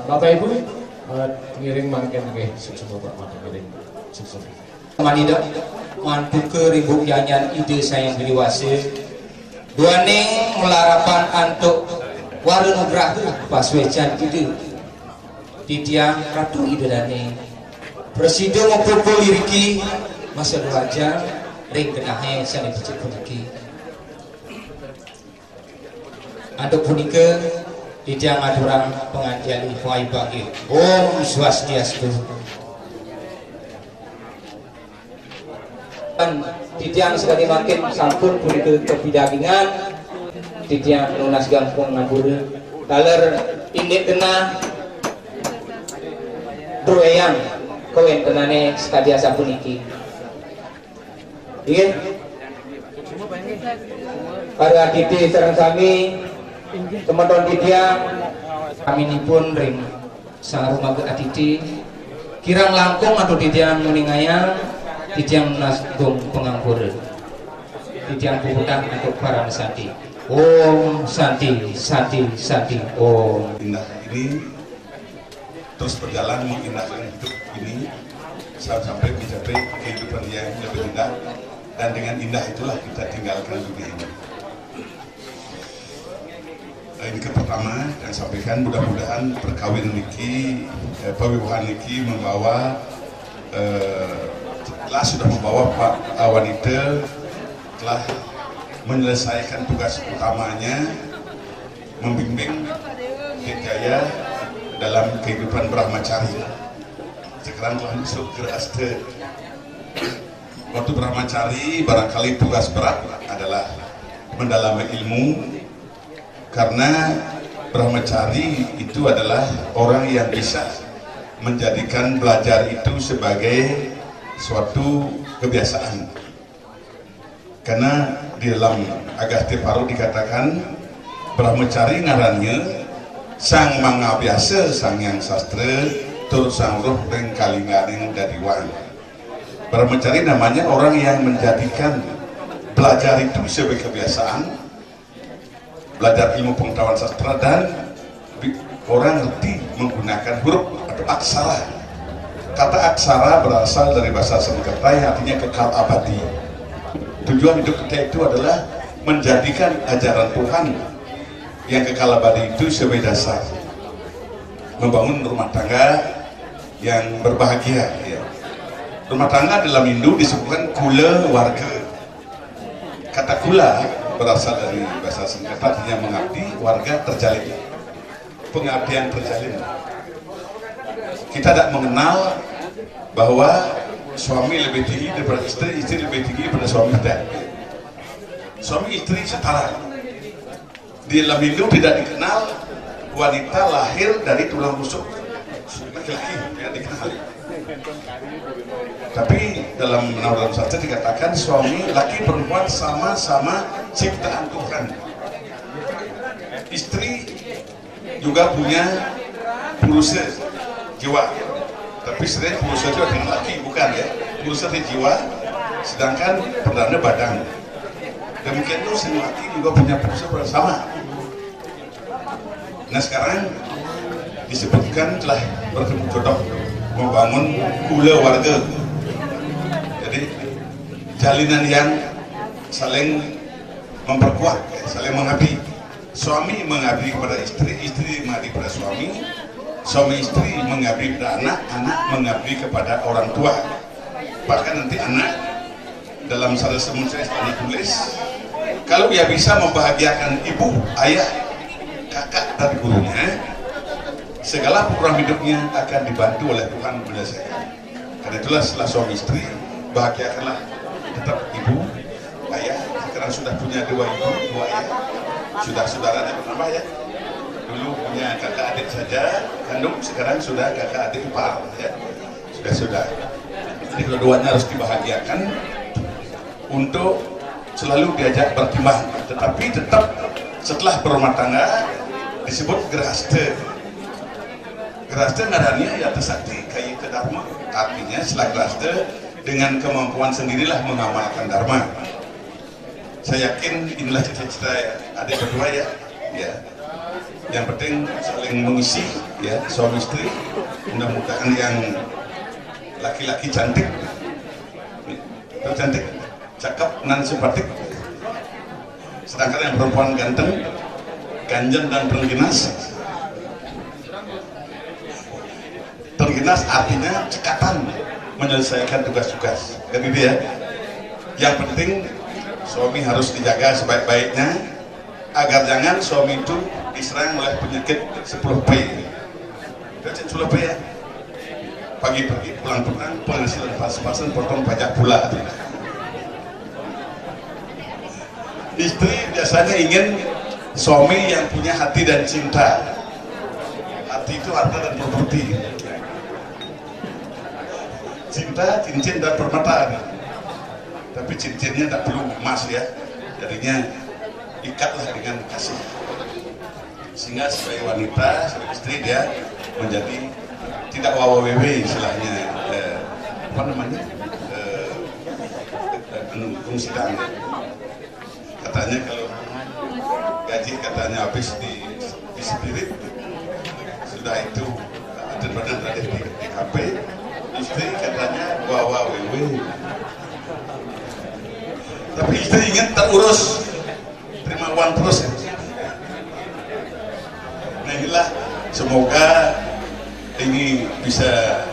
Bapak Ibu, ngiring mangken nggih sukses Bapak mangken ngiring sukses. Manida mantu ke ribu nyanyian ide sayang diriwase duane melarapan antuk warung nugrahu pas wecan ide titiang ratu ide dane presiden ngopul liriki masa duraja ring kenahe sana dicek puniki antuk punika titiang adurang pengantian ifai bagi Om Swastiastu. Titiang sekali makin sampun pun ke kepidagingan titiang lunas gampung ngabur kaler ini kena doyang kowen tenane sekali sampun iki iya para titi serang kami teman-teman titiang kami ini pun ring sang rumah ke titi kirang langkung atau titiang meningayang titiang nasgong penganggur titiang puhutan untuk para santi Om Santi Santi Santi Om. Indah ini terus berjalan mengindahkan hidup ini sampai mencapai kehidupan yang lebih indah dan dengan indah itulah kita tinggalkan dunia ini. Ini ke pertama yang sampaikan mudah-mudahan perkawinan niki pewiwahan niki membawa telah sudah membawa Pak wanita telah menyelesaikan tugas utamanya membimbing Hidayah dalam kehidupan Brahmacari. Sekarang telah masuk ke aste. Waktu Brahmacari barangkali tugas berat adalah mendalami ilmu karena Brahmacari itu adalah orang yang bisa menjadikan belajar itu sebagai suatu kebiasaan karena di dalam Agastya Paru dikatakan Brahmacari ngarannya sang manga biasa sang yang sastra tur sang roh ring kalinganing dadiwan. Brahmacari namanya orang yang menjadikan belajar itu sebagai kebiasaan, belajar ilmu pengetahuan sastra dan orang ngerti menggunakan huruf atau aksara. Kata aksara berasal dari bahasa Sanskerta yang artinya kekal abadi. Tujuan hidup kita itu adalah menjadikan ajaran Tuhan yang kekal abadi itu sebagai dasar membangun rumah tangga yang berbahagia. Ya. Rumah tangga dalam Hindu disebutkan kula warga. Kata kula berasal dari bahasa Sanskerta artinya mengabdi, warga terjalin, pengabdian terjalin. Kita tidak mengenal bahwa suami lebih tinggi daripada istri, istri lebih tinggi daripada suami. Tidak. Suami istri setara. Di dalam Hindu tidak dikenal wanita lahir dari tulang rusuk laki-laki, tidak dikenal. Tapi dalam sastra dikatakan suami laki perempuan sama-sama ciptaan Tuhan. Istri juga punya pulsa jiwa, tapi sering pulsa jiwa dengan laki bukan ya, pulsa di jiwa, sedangkan perdana badan. Demikian itu sang laki juga punya pulsa bersama. Nah sekarang disebutkan telah bertemu jodoh membangun kula warga. Jadi jalinan yang saling memperkuat, saling mengabdi. Suami mengabdi kepada istri, istri mengabdi kepada suami, suami istri mengabdi kepada anak, anak mengabdi kepada orang tua. Bahkan nanti anak dalam salah satu saya tulis, kalau dia bisa membahagiakan ibu, ayah, kakak dan gurunya, segala program hidupnya akan dibantu oleh Tuhan menyelesaikan. Karena itulah setelah suami istri, bahagiakanlah tetap ibu, ayah. Sekarang sudah punya dua ibu, dua ayah, sudah saudaranya bertambah ya. Dulu punya kakak adik saja kandung, sekarang sudah kakak adik ipar ya. Sudah. Jadi kedua-duanya harus dibahagiakan untuk selalu diajak bertimbang, tetapi tetap setelah berumah tangga disebut gerahasta. Gerahasta ngarannya ya tersakti kayak ke dharma, artinya setelah gerahasta dengan kemampuan sendirilah mengamalkan dharma. Saya yakin inilah cita-cita adik berdua ya. Yang penting saling mengisi ya suami istri, mudah-mudahan yang laki-laki cantik, cantik, cakep, nan simpatik, sedangkan yang perempuan ganteng, ganjen dan terengginas. Terengginas artinya cekatan menyelesaikan tugas-tugas, kan gitu ya. Yang penting suami harus dijaga sebaik-baiknya agar jangan suami itu diserang oleh penyakit 10P. Baca 10P ya. Pagi-pagi pulang-pulang penghasilan pas-pasan potong pajak pula. Istri biasanya ingin suami yang punya hati dan cinta. Hati itu harta dan properti. Cinta, cincin dan permata. Tapi cincinnya tidak perlu emas ya, jadinya ikatlah dengan kasih, sehingga sebagai wanita, sebagai istri dia menjadi tidak wawawewe istilahnya, apa namanya, sidang. Katanya kalau gaji katanya habis di spirit, sudah itu benar-benar ada di KP, istri katanya wawawewe. Tapi istri ingin terurus, terima uang terus ya. Nah inilah, semoga ini bisa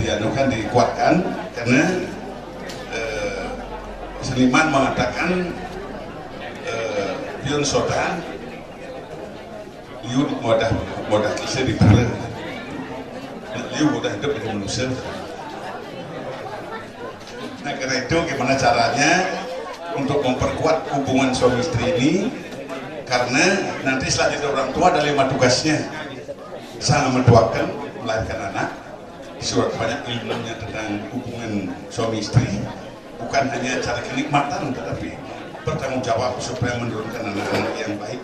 dianukan, dikuatkan, karena seniman mengatakan pion soda liu modah kisah di pura, liu modah hidup di manusia. Nah karena itu gimana caranya untuk memperkuat hubungan suami istri ini, karena nanti setelah jadi orang tua ada 5 tugasnya: sang mentuakan, melahirkan anak, disuruh banyak ilmunya tentang hubungan suami istri, bukan hanya cari kenikmatan tetapi bertanggung jawab supaya menurunkan anak-anak yang baik.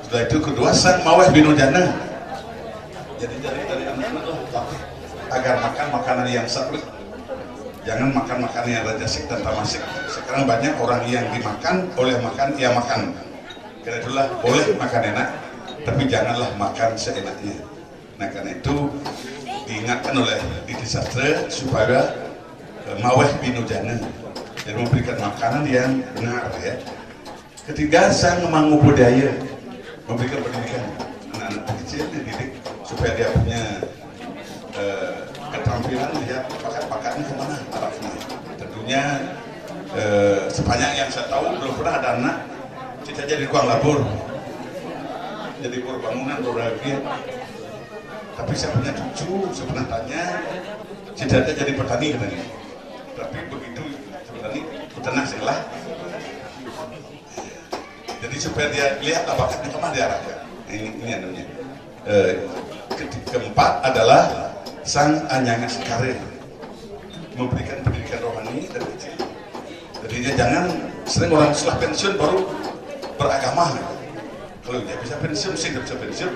Setelah itu kedua, sang maweh binujana, jadi dari anak-anak agar makan makanan yang sakit. Jangan makan makanan yang rajasik dan tamasik. Sekarang banyak orang yang dimakan oleh makan, ia makan. Karena itulah boleh makan enak, tapi janganlah makan seenaknya. Nah karena itu diingatkan oleh Didi Sastra supaya maweh binujana, jadi memberikan makanan yang benar ya. Ketiga, sang memangku budaya, memberikan pendidikan anak-anak kecil, dididik supaya dia punya keterampilan, lihat bakat-bakatnya kemana arahnya. Tentunya sepanjang yang saya tahu belum pernah ada anak kita jadi tukang labur, jadi buruh bangunan, buruh rakyat. Tapi saya punya cucu, saya pernah tanya, cita-cita jadi petani katanya. Tapi begitu petani, peternak setelah. Jadi supaya dia lihat bakatnya kemana diarahkan. Ini namanya. Keempat adalah sang anyangas karir, memberikan pendidikan rohani dari kecil. Jadi dia jangan sering orang setelah pensiun baru beragama. Kalau dia bisa pensiun, mesti dia bisa pensiun.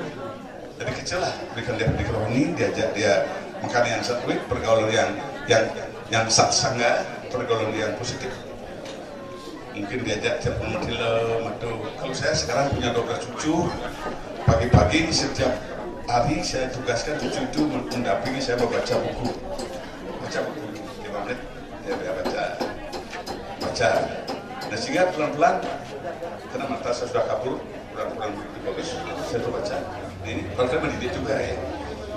Dari kecil lah berikan dia pendidikan rohani, diajak dia makan yang satwik, pergaulan yang satsanga, pergaulan yang positif. Mungkin diajak telepon film atau kalau saya sekarang punya 12 cucu, pagi-pagi setiap hari saya tugaskan cucu itu mendampingi saya membaca buku 5 menit dia baca. Nah sehingga pelan-pelan karena mata saya sudah kabur, kurang begitu bagus, saya tuh baca. Nah, ini berarti mendidik juga ya.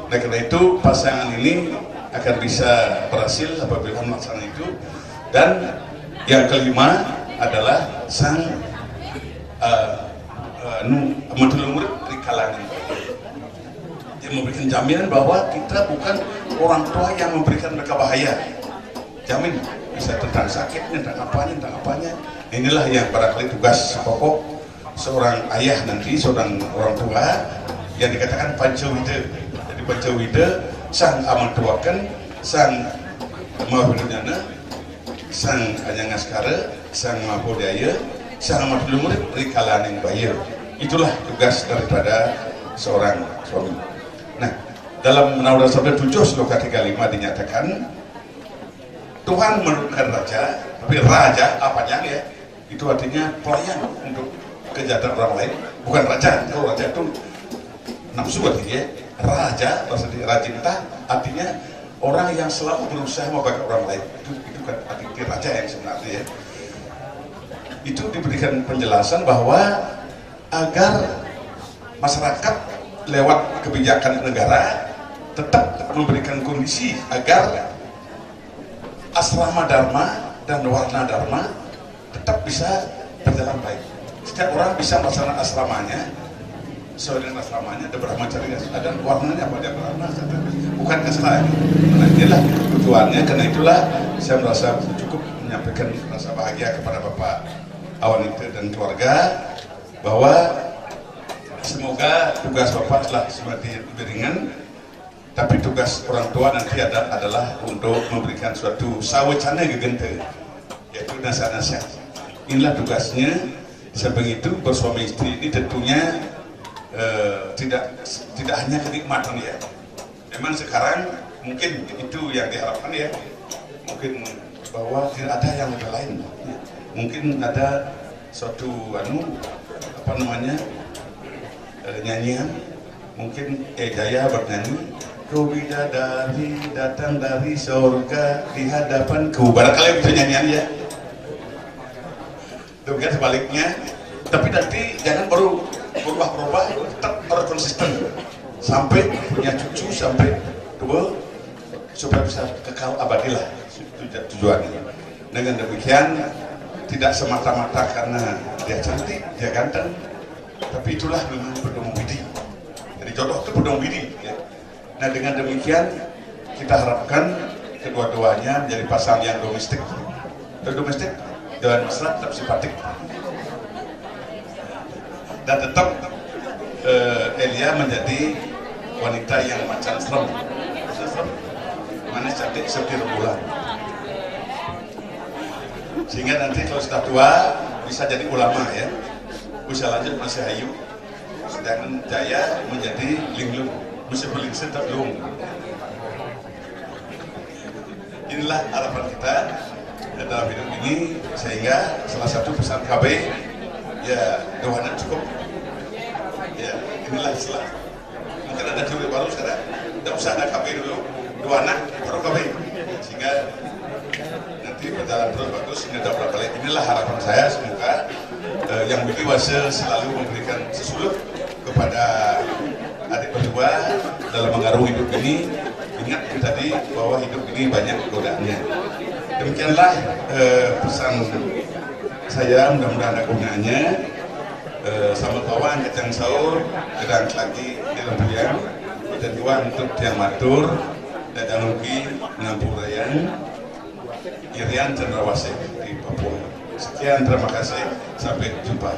Nah karena itu pasangan ini akan bisa berhasil apabila melaksanakan itu. Dan yang kelima adalah sang murid dari kalangan, dia memberikan jaminan bahwa kita bukan orang tua yang memberikan mereka bahaya. Jamin bisa tentang sakitnya, tentang apanya. Inilah yang barangkali tugas pokok seorang ayah nanti, seorang orang tua yang dikatakan pancawida. Jadi pancawida, sang amantuakan, sang mawabudana, sang anyangaskara, sang mabodaya, sang murid dari kalangan bayar. Itulah tugas daripada seorang suami. Nah, dalam Menawar Sabda 7 sloka 35 dinyatakan Tuhan menurunkan raja, tapi raja apanya ya? Itu artinya pelayan untuk kejahatan orang lain, bukan raja. Kalau raja itu nafsu berarti ya. raja, maksudnya rajintah artinya orang yang selalu berusaha membantu orang lain. Itu kan arti raja yang sebenarnya ya. Itu diberikan penjelasan bahwa agar masyarakat lewat kebijakan negara tetap memberikan kondisi agar asrama dharma dan warna dharma tetap bisa berjalan baik. Setiap orang bisa melaksanakan asramanya sesuai dengan asramanya, ada berapa macam ada warnanya apa ada warna, bukan kesalahan. Nah inilah tujuannya, karena itulah saya merasa cukup menyampaikan rasa bahagia kepada Bapak Awanita dan keluarga bahwa semoga tugas Bapak telah semakin lebih ringan, tapi tugas orang tua nanti adalah untuk memberikan suatu sawecana gegente, yaitu nasihat-nasihat. Inilah tugasnya. Samping itu bersuami istri ini tentunya tidak hanya kenikmatan ya. Memang sekarang mungkin itu yang diharapkan ya. Mungkin bahwa tidak ada yang lebih lain. Mungkin ada suatu nyanyian. Mungkin Jaya bernyanyi, "Kau bidadari datang dari surga di hadapanku." Barangkali bisa nyanyian ya. Demikian sebaliknya, tapi nanti jangan baru berubah-ubah, tetap harus konsisten sampai punya cucu, sampai tua, supaya bisa kekal abadilah tujuannya. Dengan demikian tidak semata-mata karena dia cantik, dia ganteng, tapi itulah memang pedoman bidi. Jadi jodoh itu pedoman bidi ya. Nah dengan demikian kita harapkan kedua-duanya menjadi pasangan yang domestik dan mesra, tetap simpatik, dan tetap Elia menjadi wanita yang macan serem, manis cantik seperti rembulan, sehingga nanti kalau sudah tua bisa jadi ulama ya, bisa lanjut masih hayu, sedangkan Jaya menjadi linglung, bisa berlingsen terlung. Inilah harapan kita dalam hidup ini, sehingga salah satu pesan KB ya doanya cukup ya. Inilah istilah, mungkin ada teori baru sekarang, tidak usah ada KB dulu, 2 anak baru KB, sehingga nanti berjalan terus bagus sehingga dapat kali. Inilah harapan saya, semoga yang Widi Wase selalu memberikan sesulut kepada adik berdua dalam mengarungi hidup ini. Ingat tadi bahwa hidup ini banyak godaannya. Demikianlah pesan saya, mudah-mudahan ada gunanya. Selamat kawan, kecang sahur, gedang lagi di lembuyan, dan juga untuk tiang matur, dan rugi ngampurayan, Irian Cendrawasih di Papua. Sekian, terima kasih, sampai jumpa.